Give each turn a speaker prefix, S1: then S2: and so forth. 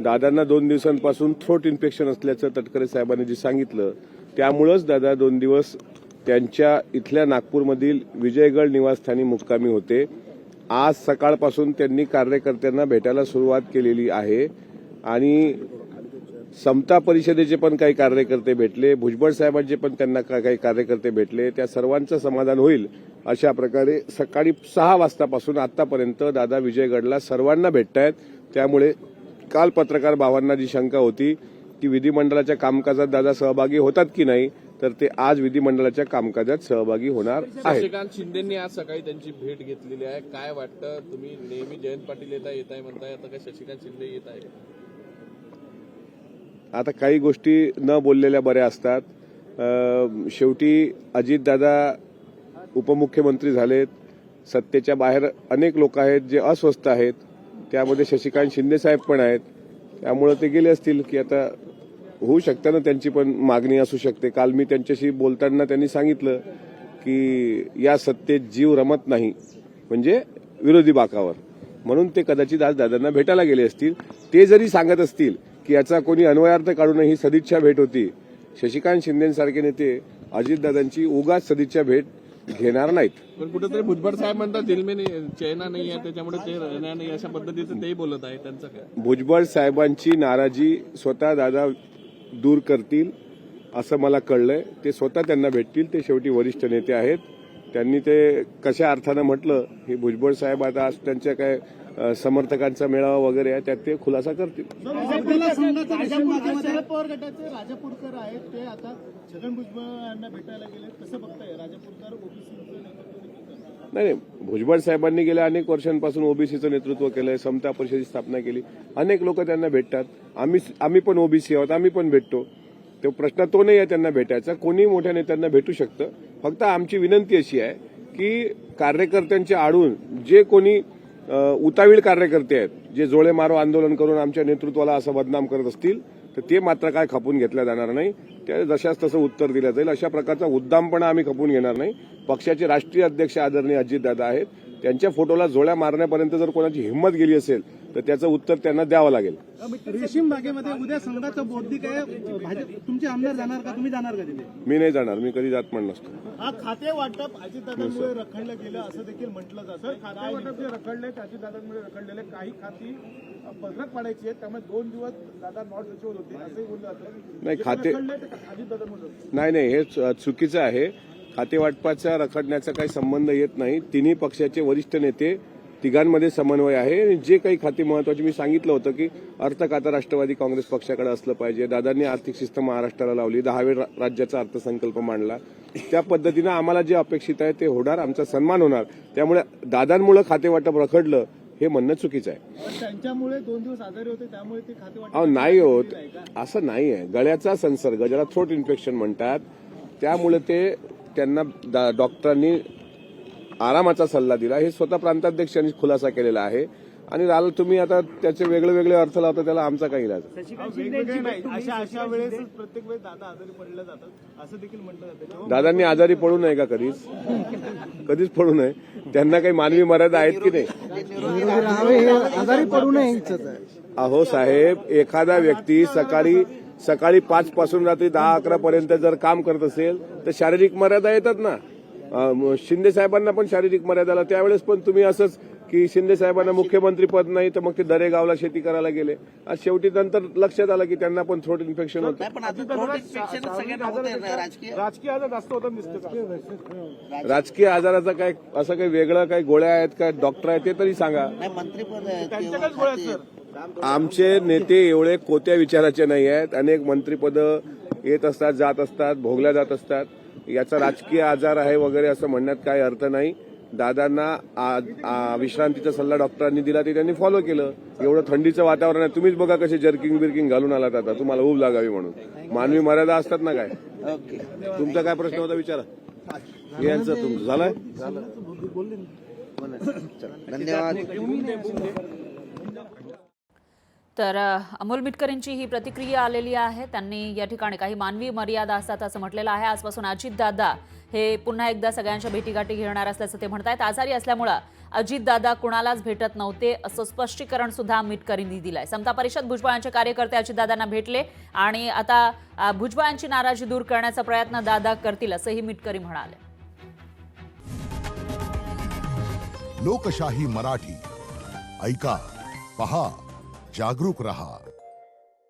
S1: दादांना 2 दिवसांपासून throat infection असल्याचं तटकरे साहेबांनी जे सांगितलं त्यामुळेच दादा 2 दिवस त्यांच्या इथल्या नागपूरमधील विजयगड निवासस्थानी मुक्कामी होते। आज सकाळपासून त्यांनी कार्यकर्त्यांना भेटायला सुरुवात केलेली आहे आणि समता परिषदेचे पण काही कार्यकर्ते भेटले, भुजबळ साहेबांचे पण त्यांना काही कार्यकर्ते भेटले, त्या सर्वांचं समाधान होईल अशा प्रकारे सकाळी 6 वाजतापासून आतापर्यंत दादा विजयगडला सर्वांना भेटतायत। त्यामुळे काल पत्रकार भावांना जी शंका होती की विधिमंडळाच्या कामकाजात दादा सहभागी होतात की नाही, तर ते आज विधिमंडळाच्या कामकाजात सहभागी होणार आहेत।
S2: शशिकांत शिंदेंनी आज सकाळी त्यांची भेट घेतलेली आहे। काय वाटतं, तुम्ही नेहमी जयंत पाटील येताय म्हणताय, आता काय शशिकांत शिंदे येत आहे?
S1: आता काही गोष्टी न बोललेल्या बऱ्या असतात। शेवटी अजितदादा उपमुख्यमंत्री झालेत, सत्तेच्या बाहेर अनेक लोक आहेत जे अस्वस्थ आहेत, त्यामध्ये शशिकांत शिंदे साहेब पण आहेत। त्यामुळे ते गेले असतील की आता होऊ शकतं ना, त्यांची पण मागणी असू शकते। काल मी त्यांच्याशी बोलताना त्यांनी सांगितलं की या सत्तेत जीव रमत नाही, म्हणजे विरोधी बाकावर, म्हणून ते कदाचित आज दादांना भेटायला गेले असतील। ते जरी सांगत असतील की याचा कोणी अन्वयार्थ काढू नये, ही सदिच्छा भेट होती, शशिकांत शिंदेसारखे नेते अजितदादांची उगाच सदिच्छा भेट घेणार नाहीत।
S2: पण कुठेतरी भुजबळ साहेब म्हणतात दिल में चैना नाही आहे, त्याच्यामुळे ते राहणार नाही अशा पद्धतीचं तेही बोलत आहे। त्यांचं काय?
S1: भुजबळ साहेबांची नाराजी स्वतः दादा दूर करतील असं मला कळलंय। ते स्वतः त्यांना भेटतील, ते शेवटी वरिष्ठ नेते आहेत। त्यांनी ते कशा अर्थानं म्हटलं हे भुजबळ साहेब आता आज त्यांच्या काय समर्थकांचा मेळावा वगैरे आहे त्यात ते खुलासा करतील।
S3: शरद पवार गटाचे राजापूरकर आहेत, ते आता छगन भुजबळ यांना भेटायला गेले, कसं बघताय? राजापूरकर ओबीसी
S1: नाही, भुजबळ साहेबांनी गेल्या अनेक वर्षांपासून ओबीसीचं नेतृत्व केलंय, समता परिषदेची स्थापना केली, अनेक लोक त्यांना भेटतात। आम्ही पण ओबीसी आहोत, आम्ही पण भेटतो। तो प्रश्न तो नाही आहे त्यांना भेटायचा, कोणी मोठ्या नेत्यांना भेटू शकतं। फक्त आमची विनंती अशी आहे की कार्यकर्त्यांच्या आडून जे कोणी उतावीळ कार्यकर्ते आहेत, जे जोळे मारो आंदोलन करून आमच्या नेतृत्वाला असं बदनाम करत असतील, तर ते मात्र काय खपून घेतल्या जाणार नाही। त्या जशाच तसं उत्तर दिलं जाईल। अशा प्रकारचा उद्दामपणा आम्ही खपून घेणार नाही। पक्षाचे राष्ट्रीय अध्यक्ष आदरणीय अजितदादा आहेत, त्यांच्या फोटोला जोड्या मारण्यापर्यंत जर कोणाची हिंमत गेली असेल तर त्याचं उत्तर त्यांना द्यावं लागेल।
S3: रेशीम बागेमध्ये उद्या संघाचं बौद्धिक आहे, तुमचे आमदार जाणार का? तुम्ही जाणार का तिथे?
S1: मी नाही जाणार, मी कधी जात पण नसतो।
S3: हा खाते वाटप अजितदादांमुळे रखडलं गेलं असं देखील म्हटलं जातं। खाते वाटप जे रखडले अजितदादांमुळे रखडलेले, काही खाती पदरात पाडायची आहेत, त्यामुळे 2 दिवस दादा नॉट सचिव होते असंही बोललं जातं।
S1: नाही, खाते
S3: अजितदादांमुळे
S1: नाही, हे चुकीचं आहे। खाते वाटपाचा रखडण्याचा काही संबंध येत नाही। तिन्ही पक्षाचे वरिष्ठ नेते, तिघांमध्ये समन्वय आहे। जे काही खाती महत्वाची, मी सांगितलं होतं की अर्थ खातं राष्ट्रवादी काँग्रेस पक्षाकडे असलं पाहिजे। दादांनी आर्थिक शिस्त महाराष्ट्राला लावली, 10व्या राज्याचा अर्थसंकल्प मांडला, त्या पद्धतीनं आम्हाला जे अपेक्षित आहे ते होणार, आमचा सन्मान होणार। त्यामुळे दादांमुळे खाते वाटप रखडलं हे म्हणणं चुकीचं आहे।
S3: त्यांच्यामुळे 2 दिवस आजारी होते, त्यामुळे ते खाते वाटप
S1: नाही होत, असं नाही आहे। गळ्याचा संसर्ग, ज्याला थ्रोट इन्फेक्शन म्हणतात, त्यामुळे ते त्यांना डॉक्टरांनी आरामाचा सल्ला दिला, हे स्वतः प्रांताध्यक्षांनी खुलासा केलेला आहे। आणि राहिलं तुम्ही आता त्याचे वेगळे वेगळे अर्थ लावता, त्याला आमचा काही इलाज
S3: अशा वेळेस प्रत्येक वेळेस दादा आजारी पडले जातात असं देखील म्हटलं जातं।
S1: दादांनी आजारी पडू नये का? कधीच पडू नये। त्यांना काही मानवी मर्यादा आहेत की नाही?
S3: आजारी पडू नये।
S1: अहो साहेब, एखादा व्यक्ती सकाळी 5 पासून रात्री 10-11 पर्यंत जर काम करत असेल तर शारीरिक मर्यादा येतात ना। शिंदे साहेबांना पण शारीरिक मर्यादा, त्यावेळेस पण तुम्ही असंच की शिंदे साहेबांना मुख्यमंत्री पद नाही तर मग ते दरेगावला शेती करायला गेले। आज शेवटी नंतर लक्षात आलं की त्यांना पण थ्रोट इन्फेक्शन होतं।
S3: राजकीय आजार जास्त होतं दिसतं।
S1: राजकीय आजाराचा काय असं काही वेगळं काही गोळ्या आहेत का, डॉक्टर आहेत, ते तरी सांगा। आमचे नेते एवढे कोत्या विचाराचे नाही आहेत। अनेक मंत्रिपद येत असतात, जात असतात, भोगल्या जात असतात। याचा राजकीय आजार आहे वगैरे असं म्हणण्यात काही अर्थ नाही। दादांना विश्रांतीचा सल्ला डॉक्टरांनी दिला, ते त्यांनी फॉलो केलं। एवढं थंडीचं वातावरण आहे, तुम्हीच बघा कसे जर्किंग घालून आलात आता, तुम्हाला ऊब लागावी म्हणून। मानवी मर्यादा असतात ना काय। तुमचा काय प्रश्न होता विचारा। यांचं तुमचं झालंय?
S4: धन्यवाद। तर अमोल मिटकरींची ही प्रतिक्रिया आलेली आहे. त्यांनी या ठिकाणी काही मानवी मर्यादा असतात असं म्हटलेलं आहे. आजपासून अजितदादा हे पुन्हा एकदा सगळ्यांच्या भेटीगाठी घेणार असल्याचं ते म्हणतायत. आजारी असल्यामुळं अजितदादा कुणालाच भेटत नव्हते असं स्पष्टीकरण सुद्धा मिटकरींनी दिलंय. समता परिषद भुजबळांचे कार्यकर्ते अजितदादांना भेटले आणि आता भुजबळांची नाराजी दूर करण्याचा प्रयत्न दादा करतील असंही मिटकरी म्हणाले.
S5: लोकशाही मराठी ऐका, पहा, जागरूक रहा.